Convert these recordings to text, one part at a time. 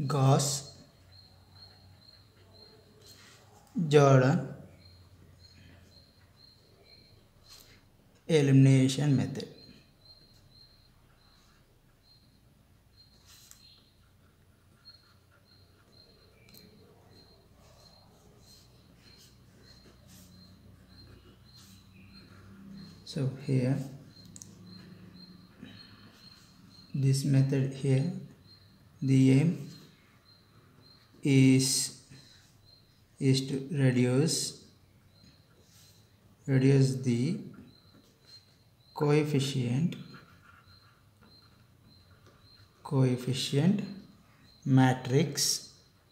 Gauss Jordan elimination method. So here this method here, the aim is to reduce the coefficient matrix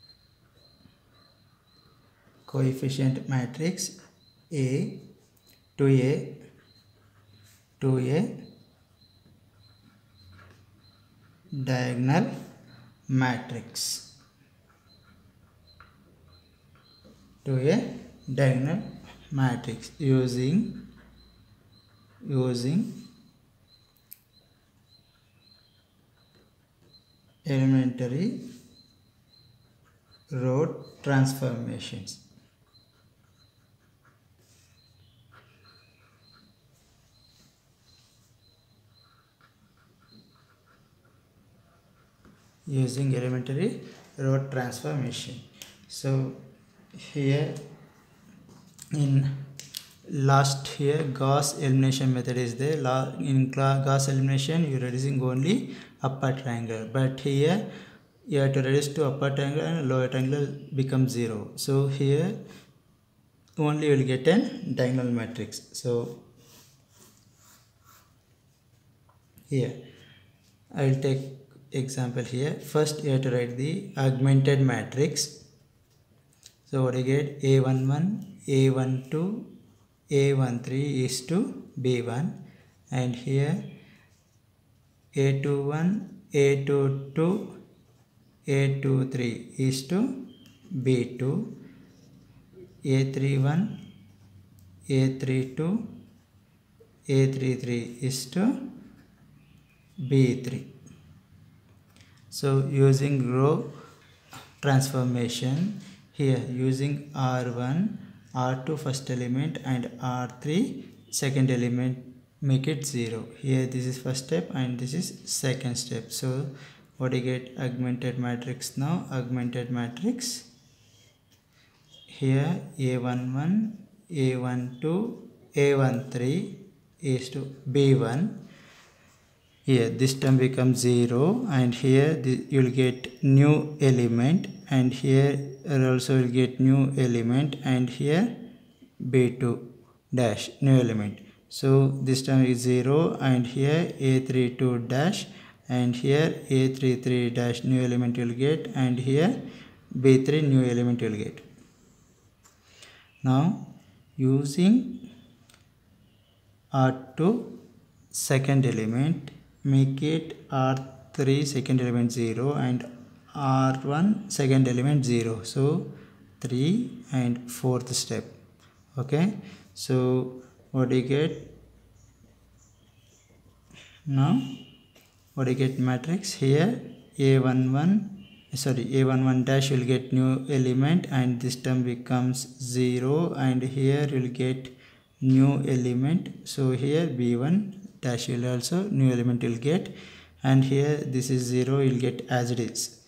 A to a diagonal matrix using elementary row transformations. Using elementary row transformation. So here in last here Gauss elimination method is there. In Gauss elimination you are reducing only upper triangle, but here you have to reduce to upper triangle and lower triangle becomes 0. So here only you will get an diagonal matrix. So here I will take example here. First you have to write the augmented matrix. So what do you get? A11, A12, A13 is to B1, and here A21, A22, A23 is to B2, A31, A32, A33 is to B3. So using row transformation, here using R1, R2 first element and R3 second element, make it 0. Here this is first step and this is second step. So what do you get? Augmented matrix. Now augmented matrix, here A11, A12, A13 is to B1. Here this term becomes 0, and here you will get new element, and here also will get new element, and here B2 dash new element. So this term is 0, and here A32 dash, and here A33 dash new element you will get, and here B3 new element you will get. Now using R2 second element, make it R3 second element 0 and R1 second element 0. So 3 and fourth step. Okay, so what do you get? Now what do you get? Matrix here A11 dash will get new element, and this term becomes 0, and here you will get new element. So here B1 dash will also new element will get, and here this is 0, you will get as it is.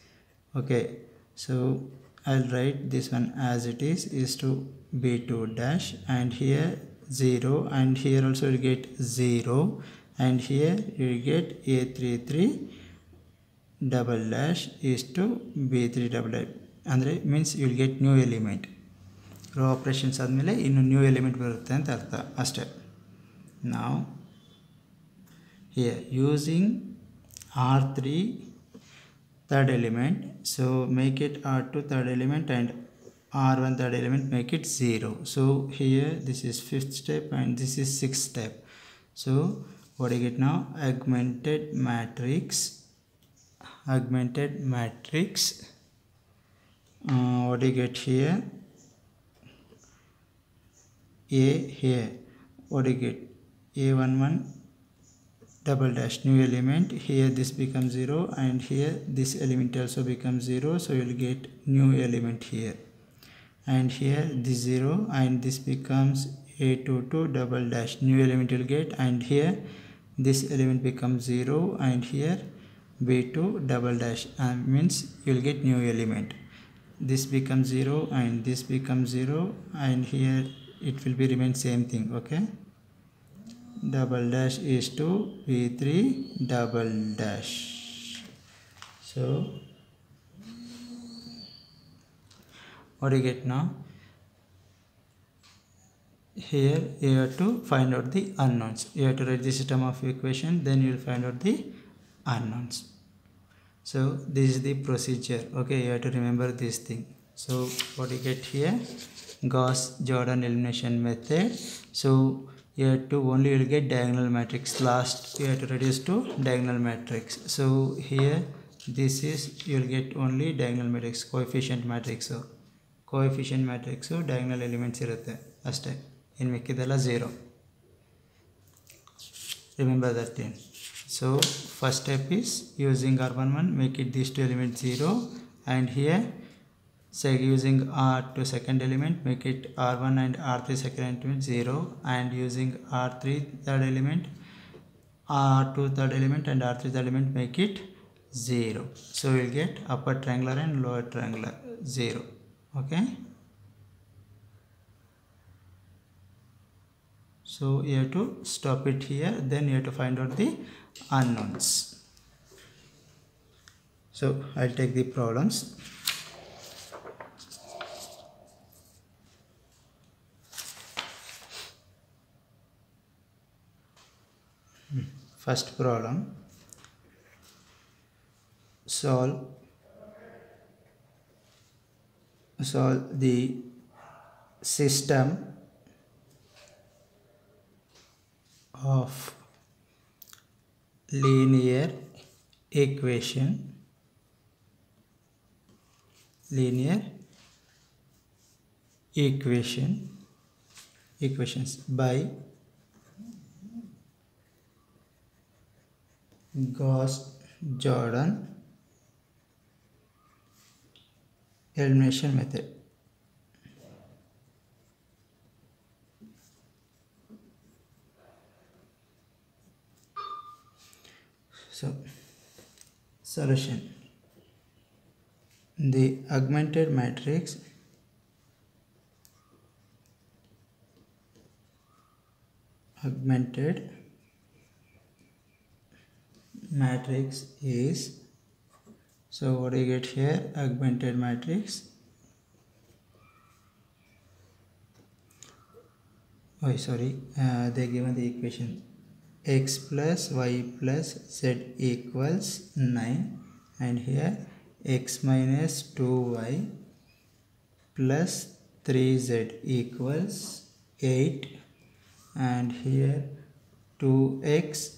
Okay, so I'll write this one as it is to B2 dash, and here 0, and here also you get 0, and here you will get A33 double dash is to B3 double dash, andre means you will get new element. Row operations admele innu new element barutte anta artha ashte. Now here using R3 third element, so make it R2 third element and R1 third element, make it 0. So here this is fifth step and this is sixth step. So what do you get now? Augmented matrix. What do you get here? A here, what do you get? A11 double dash new element. Here this becomes 0 and here this element also becomes 0, so you will get new element here, and here this 0 and this becomes a22 double dash new element you will get, and here this element becomes 0 and here b2 double dash means you will get new element. This becomes 0 and this becomes 0, and here it will be remain same thing. Okay, double dash is to b3 double dash. So what do you get now? Here you have to find out the unknowns. You have to write the system of equation, then you will find out the unknowns. So this is the procedure. Okay, you have to remember this thing. So what you get here, Gauss-Jordan elimination method. So you have to only will get diagonal matrix. Last you have to reduce to diagonal matrix. So here this is you will get only diagonal matrix, coefficient matrix. So coefficient matrix diagonal elements irutte ashte, in mikkidella 0. Remember that thing. So first step is using R11 make it these two elements 0, and here say using R2 second element make it R1 and R3 second element 0, and using R3 third element, R2 third element and R3 third element make it 0. So we will get upper triangular and lower triangular 0. Okay, so you have to stop it here, then you have to find out the unknowns. So I'll take the problems. First problem, solve the system of linear equations by Gauss-Jordan elimination method. So solution, the augmented matrix is, so what do you get here, augmented matrix, they given the equation x plus y plus z equals 9, and here x minus 2y plus 3z equals 8, and here 2x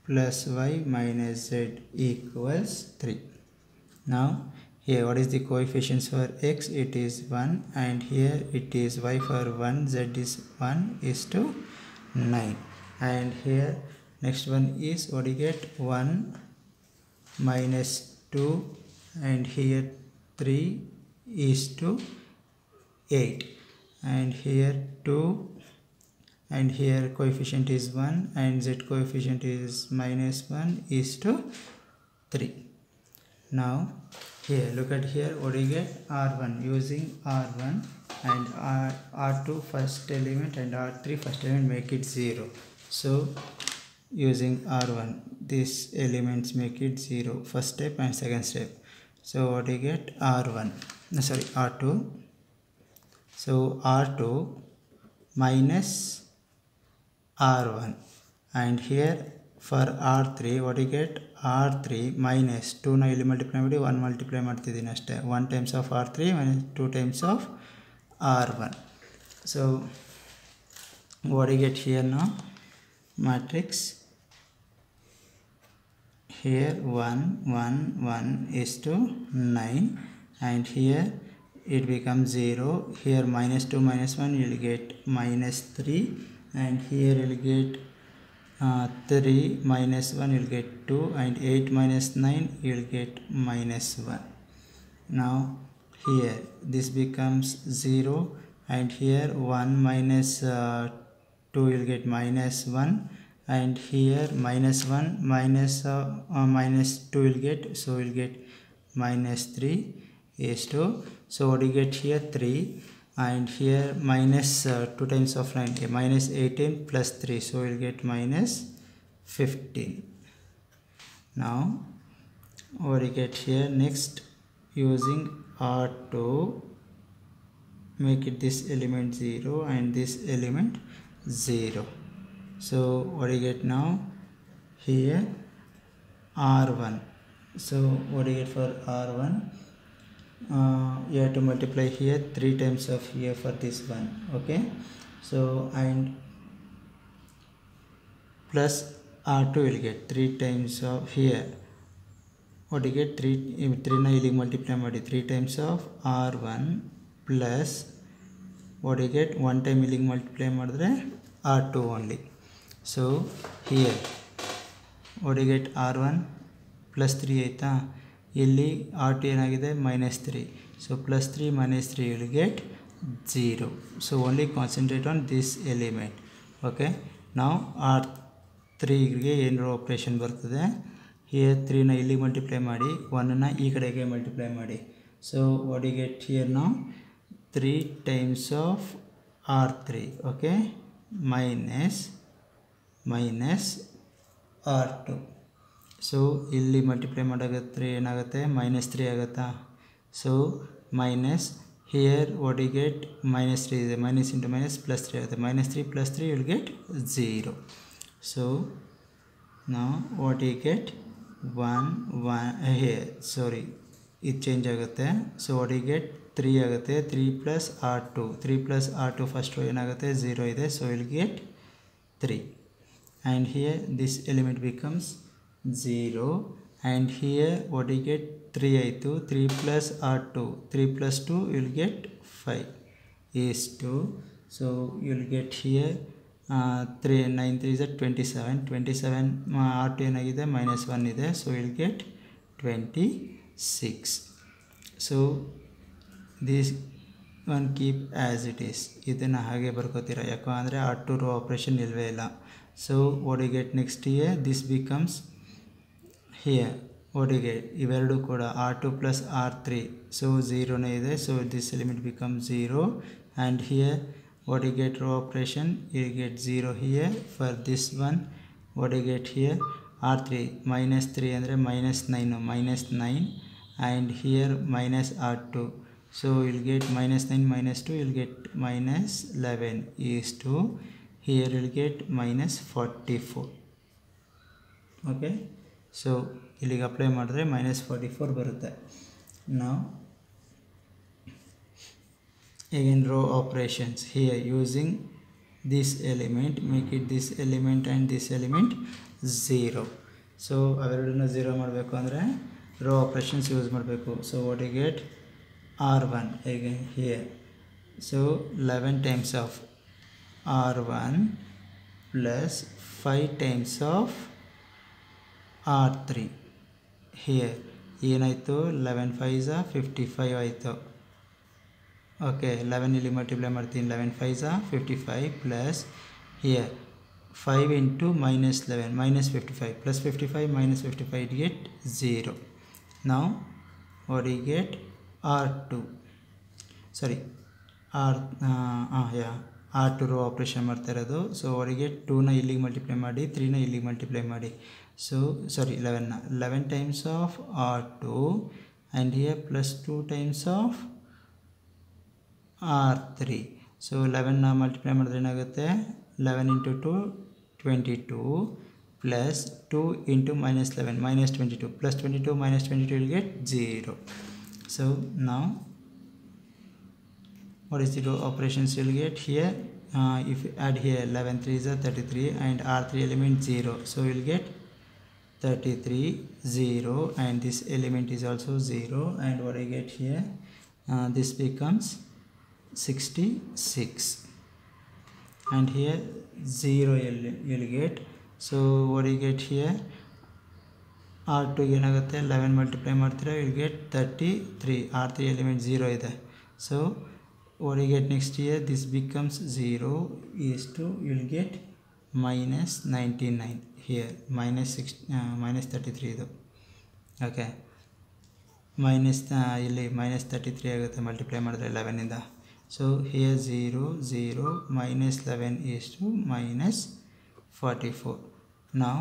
plus y minus z equals 3. Now here what is the coefficients for x? It is 1, and here it is y for 1, z is 1 is to 9, and here next one is what you get, 1 minus 2, and here 3 is to 8, and here 2, and here coefficient is 1 and z coefficient is minus 1 is to 3. Now here look at here, what do you get, R1, using R1 and R2 first element and R3 first element make it 0. So using R1 these elements make it 0, first step and second step. So what do you get, R2, so R2 minus R1, and here for R3 what you get, R3 minus 2 na ಇಲ್ಲಿ multiply ಮಾಡಿ 1 multiply ಮಾಡ್ತಿದ್ದೀನಿ ಅಷ್ಟೇ, 1 times of R3 minus 2 times of R1. So what do you get here now, matrix here 1 1 1 is to 9, and here it becomes 0, here minus 2 minus 1 you will get minus 3, and here you will get 3 minus 1 you'll get 2, and 8 minus 9 you'll get minus 1. Now here this becomes 0, and here 1 minus 2 you'll get minus 1, and here minus 1 minus 2 you'll get, so you'll get minus 3 is 2. So what do you get here? 3, and here minus 2 times of 9, minus 18 plus 3, so we'll get minus 15. Now what do you get here? Next, using R2, make it this element 0 and this element 0. So what do you get now? Here R1. So what do you get for R1? You have to multiply here 3 times of here for this one. Okay, so and plus R2 will get 3 times of here. What do you get? 3 na ಇಲ್ಲಿ multiply ಮಾಡಿ 3 times of R1 plus what do you get? 1 time ಇಲ್ಲಿ multiply ಮಾಡಿದ್ರೆ R2 only. So here what do you get? R1 plus 3 ಆಯ್ತಾ, ಇಲ್ಲಿ R2 ಏನಾಗಿದೆ? minus 3. So plus 3 minus 3 you will get 0. So only concentrate on this element. Okay, now R3 ಗೆ ಏನು operation ಬರ್ತದೆ? here 3 ನ ಇಲ್ಲಿ ಮಲ್ಟಿಪ್ಲೈ ಮಾಡಿ, 1 ನ ಈ ಕಡೆಗೆ ಮಲ್ಟಿಪ್ಲೈ ಮಾಡಿ. So what do you get here now? 3 times of R3. okay, minus R2. So ಇಲ್ಲಿ ಮಲ್ಟಿಪ್ಲೈ ಮಾಡಾಗತ್ತೆ ಏನಾಗುತ್ತೆ? minus 3 ಆಗುತ್ತಾ? So minus here what you get? minus 3 is minus into minus plus 3 ಆಗುತ್ತೆ. minus 3 plus 3 you will get 0. So now what you get? 1 here, sorry it change ಆಗುತ್ತೆ. So what you get? 3 ಆಗುತ್ತೆ. 3 plus R2, 3 plus R2 first row ಏನಾಗುತ್ತೆ? 0 ಇದೆ. So you will get 3, and here this element becomes 0, and here what do you get? 3 ಆಯಿತು. 3 plus R2, 3 plus 2 you will get 5 is 2. So you will get here 3 9 3 is 27. 27 R2 ಏನಾಗಿದೆ? minus 1 ಇದೆ. So you will get 26. So this one keep as it is. ಇದನ್ನು ಹಾಗೆ ಬರ್ಕೋತೀರಾ, ಯಾಕಂದರೆ R2 rho operation ಇಲ್ಲವೇ ಇಲ್ಲ. So what do you get next here? This becomes here what do you get? ಇವೆರಡು ಕೂಡ R2 plus R3, so 0 ನೇ ಇದೆ. So this element becomes 0, and here what do you get? row operation, you get 0 here. For this one what do you get here? R3 minus 3 ಅಂದರೆ minus 9, and here minus R2, so you'll get minus 9 minus 2 you'll get minus 11 is 2. Here you'll get minus 44. okay, so ಇಲ್ಲಿಗೆ apply ಮಾಡಿದ್ರೆ minus 44 ಬರುತ್ತೆ. now again row operations, here using this element, make it this element and this element 0. so ಅವೆರಡನ್ನು 0 ಮಾಡಬೇಕು ಅಂದರೆ row operations use ಮಾಡಬೇಕು. so what you get? R1 again here, so 11 times of R1 plus 5 times of R3. here ಏನಾಯಿತು? 11 5 is 55 ಆಯಿತು. okay, 11 ಇಲ್ಲಿ multiply ಮಾಡ್ತೀನಿ. 11 5 is 55 plus here 5 into minus 11 minus 55 plus 55 minus 55 you get 0. now what do you get? R2, sorry R2 rho operation ಮಾಡ್ತಾ ಇರೋದು. So what do you get? 2 ನ ಇಲ್ಲಿಗೆ multiply ಮಾಡಿ, 3 ನ ಇಲ್ಲಿಗೆ ಮಲ್ಟಿಪ್ಲೈ ಮಾಡಿ. so sorry 11 times of R2, and here plus 2 times of R3. so 11 ನ multiply ಮಾಡಿದ್ರೆ ಏನಾಗುತ್ತೆ? 11 into 2 22 plus 2 into minus 11 minus 22 plus 22 minus 22 will get 0. so now what is the row operations you will get here? If you add here 11 3 is 33, and R3 element 0, so you will get 33 0, and this element is also 0, and what I get here? This becomes 66, and here 0 you will get. So what do you get here? R2 ಏನಾಗುತ್ತೆ 11 multiply ಮಾಡ್ತೀರಾ you will get 33. R3 element 0 ಇದೆ. So what do you get next here? This becomes 0 is to you will get minus 99 here, minus 33 ಇದು. Okay, minus ಇಲ್ಲಿ minus 33 ಆಗುತ್ತೆ multiply ಮಾಡಿದ್ರೆ 11 ಇಂದ. So here 0 0 minus 11 is to minus 44. Now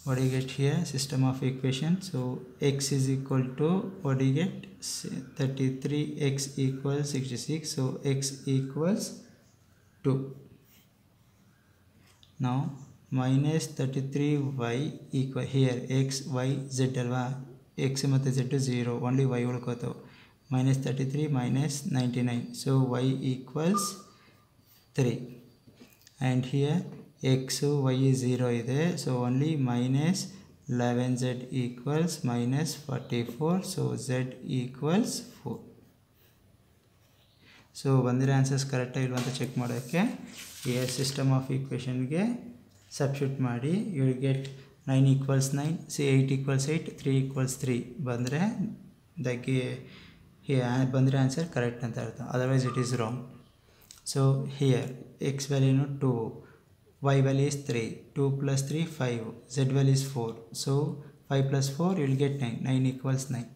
what do you get here? System of equation. So x is equal to, what do you get? 33, x equals 66. So x equals 2. Now minus 33y equal here x y z alva, x matte z 0, only y ulkoto. Minus 33 minus 99. So y equals 3. And here x y is 0 ಇದೆ, so only minus 11z equals minus 44. So z equals 4. So ಬಂದಿರೋ answers ಕರೆಕ್ಟಾಗಿ ಇಲ್ವ ಅಂತ check ಮಾಡೋಕ್ಕೆ here system of ಈಕ್ವೇಷನ್ಗೆ substitute ಮಾಡಿ you will get 9 equals 9, see 8 equals 8, 3 equals 3 ಬಂದರೆ ಬಂದಿರೋ answer correct ಅಂತ ಅರ್ಥ, otherwise it is wrong. So here x ವ್ಯಾಲ್ಯೂನು 2, y value is 3, 2 plus 3 5, z value is 4. So 5 plus 4 you will get 9, 9 equals 9.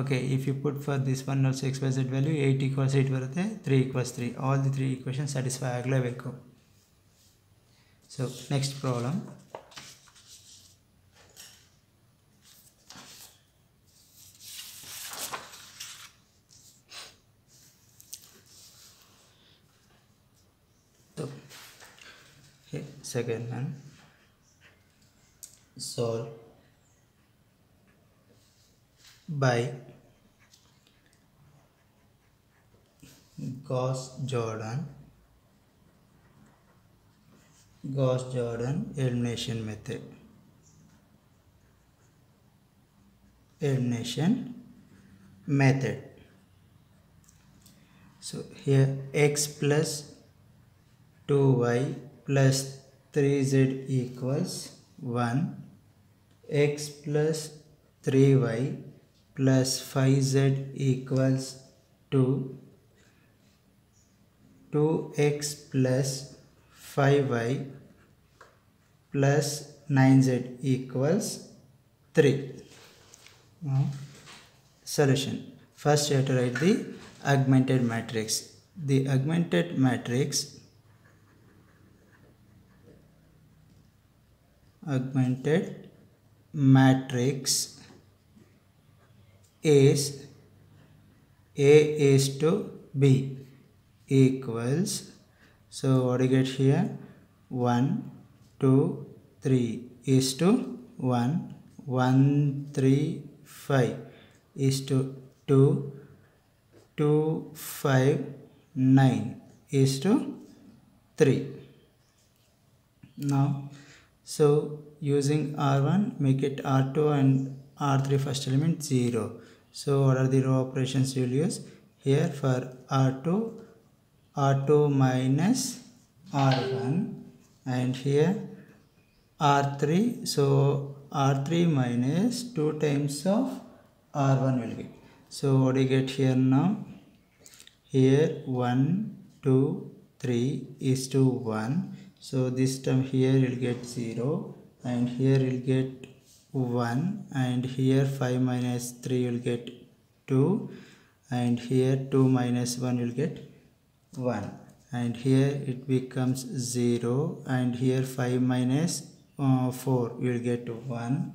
Okay, if you put for this one also x y z value 8 equals 8 ಬರುತ್ತೆ, 3 equals 3, all the 3 equations satisfy ಆಗಲೇಬೇಕು. So next problem. Okay, second one, solve by Gauss-Jordan elimination method. So here x plus 2y plus 3z equals 1, x plus 3y plus 5z equals 2, 2x plus 5y plus 9z equals 3. Now solution. First you have to write the augmented matrix. The augmented matrix is A is to B equals, so what do you get here? 1 2 3 is to 1, 1 3 5 is to 2, 2 5 9 is to 3. Now so using R1 make it R2 and R3 first element 0. So what are the row operations you will use? Here for R2 minus R1, and here R3, so R3 minus 2 times of R1 will be. So what do you get here now? Here 1 2 3 is to 1. So this term here you will get 0, and here you will get 1, and here 5 minus 3 you will get 2, and here 2 minus 1 you will get 1, and here it becomes 0, and here 5 minus 4 you will get 1,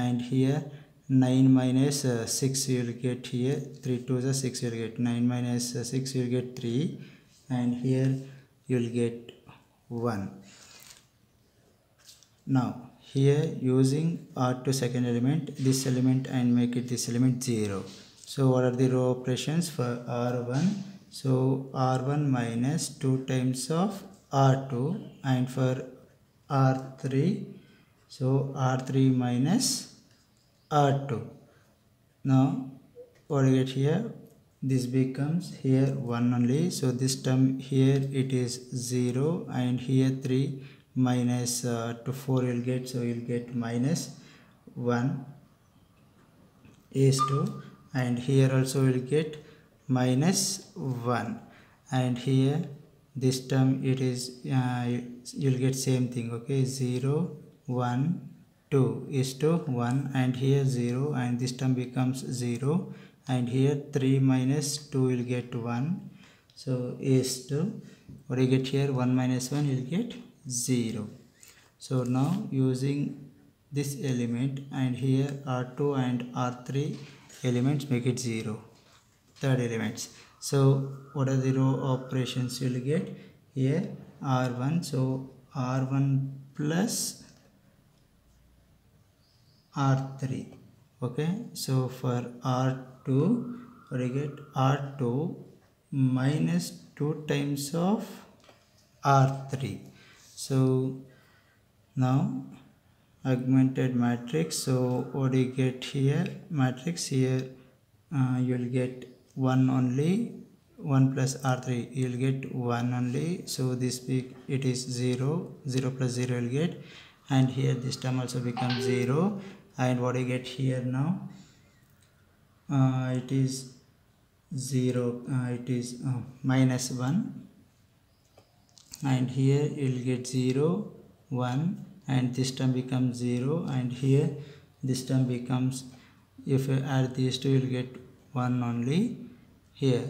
and here 9 minus 6 you will get here, 3 2 is 6 you will get, 9 minus 6 you will get 3, and here you will get 1. Now here using R2 second element, this element, and make it this element 0. So what are the row operations for R1? So R1 minus 2 times of R2, and for R3, so R3 minus R2. Now what do you get here? This becomes here 1 only, so this term here it is 0, and here 3 minus to 4 you'll get, so you'll get minus 1 is to, and here also we'll get minus 1, and here this term it is you'll get same thing. Okay, 0 1 2 is to 1, and here 0, and this term becomes 0, and here 3 minus 2 will get 1, so is to, what do you get here, 1 minus 1 you'll get 0. So now using this element, and here R2 and R3 elements make it 0, third elements. So what are the row operations you will get here? R1, so R1 plus R3. Okay, so for R2, what do you get? R2 minus 2 times of R3. So now augmented matrix, so what do you get here? Matrix here you will get 1 only, 1 plus R3 you will get 1 only, so this it is 0, 0 plus 0 you will get, and here this term also becomes 0, and what do you get here now? It is 0, it is minus 1, and here you will get 0 1, and this term becomes 0, and here this term becomes, if you add these two you will get 1 only. Here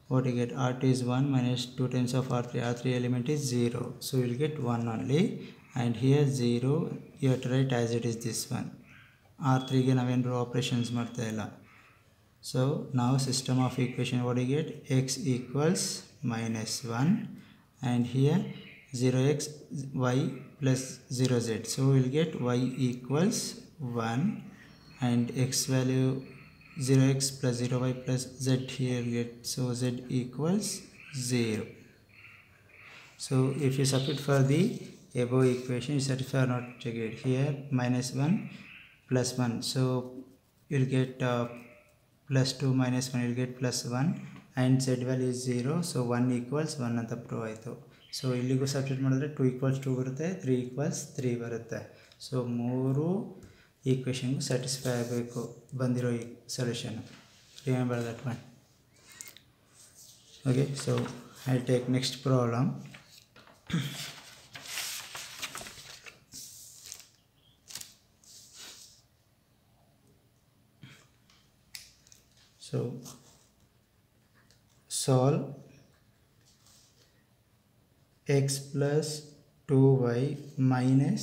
what you get, R2 is 1 minus 2 times of R3, R3 element is 0, so you will get 1 only, and here 0 you have to write as it is this one. R3 ಗೆ ನಾವೇನು operations ಮಾಡ್ತಾ ಇಲ್ಲ. So now system of equation, what do you get? X equals minus 1, and here 0x y plus 0z, so we will get y equals 1, and x value 0x plus 0y plus z here we get, so z equals 0. So if you substitute for the above equation, you satisfy or not, check it here. Minus 1 plus 1, so you will get plus 2 minus 1 you will get plus 1, and z value is 0, so 1 equals 1 ಅಂತ prove ಆಯಿತು. So ಇಲ್ಲಿಗೂ substitute ಮಾಡಿದ್ರೆ 2 equals 2 ಬರುತ್ತೆ, 3 equals 3 ಬರುತ್ತೆ. So ಮೂರು ಈಕ್ವೇಷನ್ಗೂ satisfy ಆಗಬೇಕು ಬಂದಿರೋ ಈ solution. Remember that one. Okay, so I take next problem. So solve x plus 2y minus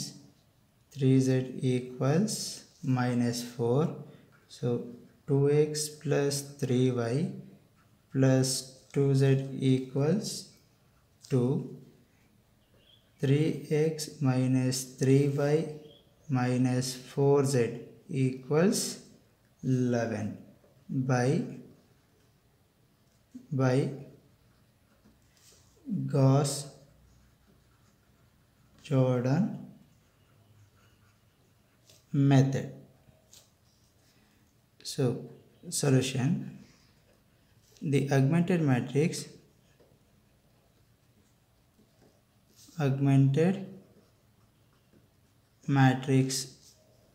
3z equals minus 4. So 2x plus 3y plus 2z equals 2. 3x minus 3y minus 4z equals 11 by Gauss-Jordan method. So solution, the augmented matrix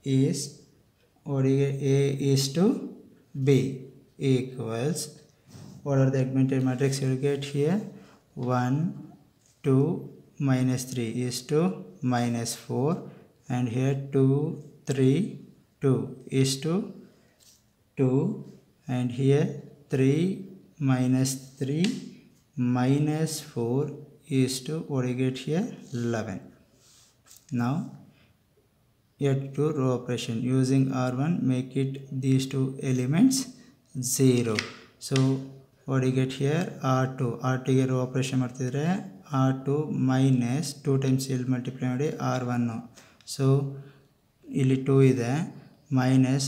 is A is to B equals, what are the augmented matrix you will get here? 1 2 minus 3 is to minus 4, and here 2 3 2 is to 2, and here 3 minus 3 minus 4 is to, what do you get here? 11. Now yet to row operation, using R1 make it these two elements 0. So what do you get here? R2 ಗೆ row operation ಮಾಡ್ತಿದ್ರೆ R2 minus 2 times ಇಲ್ಲಿ multiply ಮಾಡಿ R1. So ಇಲ್ಲಿ 2 ಇದೆ, minus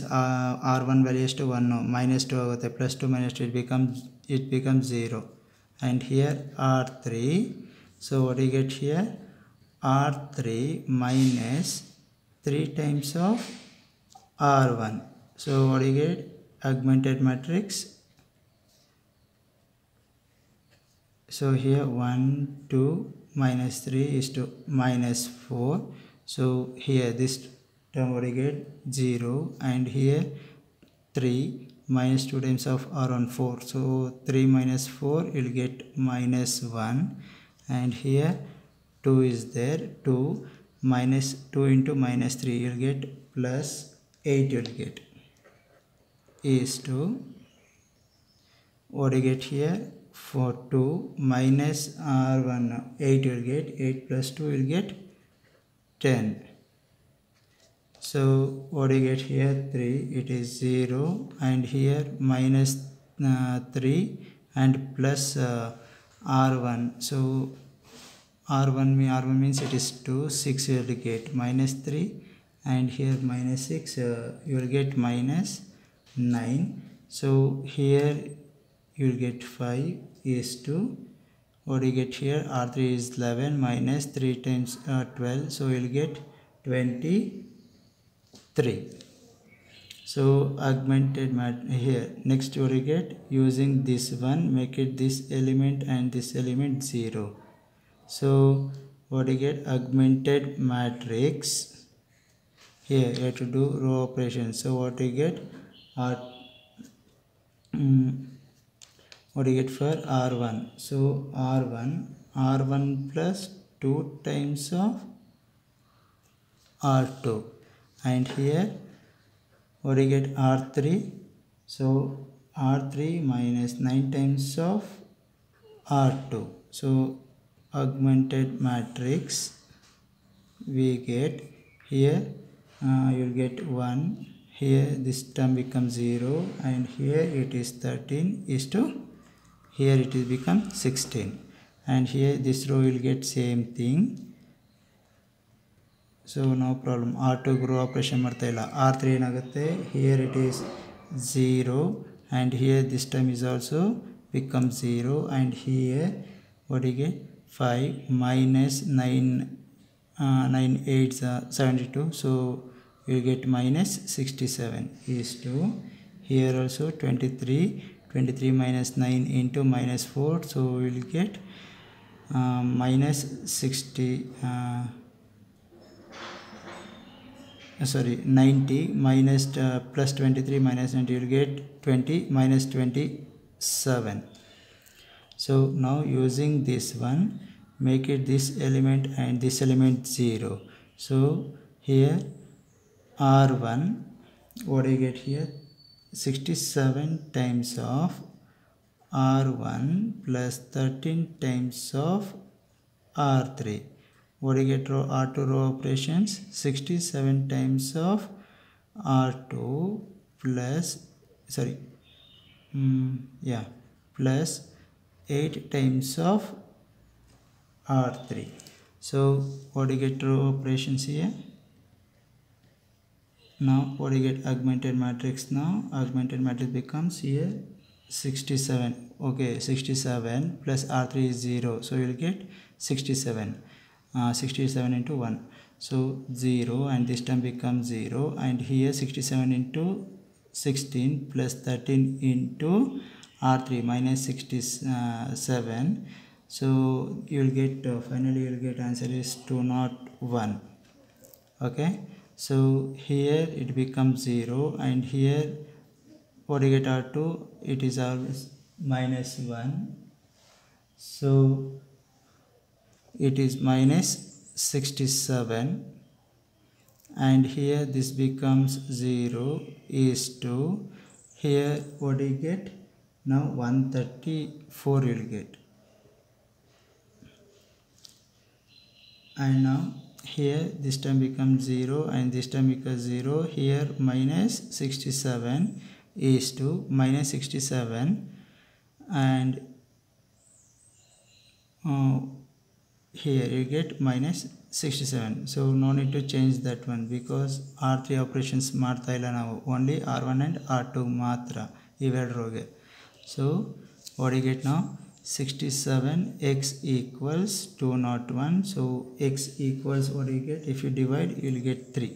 R1 value ಎಷ್ಟು 1, minus 2 ಆಗುತ್ತೆ, plus 2 minus 2 it becomes 0, and here R3. So what do you get here? R3 minus 3 times of R1. So what do you get? Augmented matrix So here 1 2 minus 3 is to minus 4. So here this term what you get 0, and here 3 minus 2 times of r1 4. So 3 minus 4 you'll get minus 1, and here 2 is there, 2 minus 2 into minus 3 you'll get plus 8 you'll get is to what you get here for 2 minus r1 8 you'll get 8 plus 2 you'll get 10. So what you get here 3, it is 0, and here minus 3 and plus r1. So r1 means it is 2, 6 you will get minus 3, and here minus 6 you will get minus 9. So here you will get 5 is to what you get here r3 is 11 minus 3 times 12, so you will get 23. So augmented here next what you get, using this one make it this element and this element 0. So what you get, augmented matrix, here you have to do row operation. So what you get what do you get for r1? So r1 plus 2 times of r2, and here what do you get r3? So r3 minus 9 times of r2. So augmented matrix we get here you'll get 1, here this term becomes 0, and here it is 13 is to here it will become 16, and here this row will get same thing. So no problem, r2 row operation ಮಾಡ್ತಾ ಇಲ್ಲ, r3 ಏನಾಗುತ್ತೆ, here it is 0, and here this term is also become 0, and here what do you get 5 minus 9 9 8 72, so you get minus 67 is to here also 23 minus 9 into minus 4, so we will get minus 90 minus plus 23 minus 90, you will get 20 minus 27. So now using this one make it this element and this element 0. So here r1 what do you get here, 67 times of r1 plus 13 times of r3. What do you get r2 row operations, 67 times of r2 plus plus 8 times of r3. So what do you get row operations here? Now what do you get augmented matrix? Now augmented matrix becomes here 67. Okay, 67 plus r3 is 0, so you will get 67. 67 into 1, so 0, and this term becomes 0, and here 67 into 16 plus 13 into r3 minus 67, so you will get finally you will get answer is 201. Okay, so here it becomes 0, and here what you get r2, it is always minus 1, so it is minus 67, and here this becomes 0 is to here what do you get, now 134 you will get, and now here this term becomes 0 and this term becomes 0, here minus 67 is to minus 67, and here you get minus 67. So no need to change that one because r3 operations ಮಾಡ್ತಾ ಇಲ್ಲ ನಾವು, only r1 and r2 ಮಾತ್ರ ಇವೆರಡು ರೋಗೆ. So what do you get now, 67x equals 201. So x equals what do you get, if you divide you will get 3.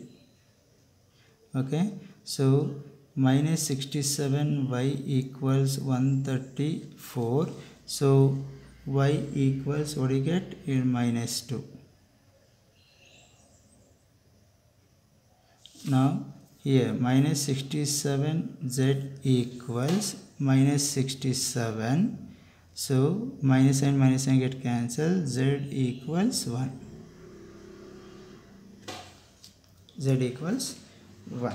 Okay, so minus 67y equals 134. So y equals, what do you get? In minus 2. Now here minus 67 z equals minus 67. So minus and get cancelled. Z equals 1. Z equals 1.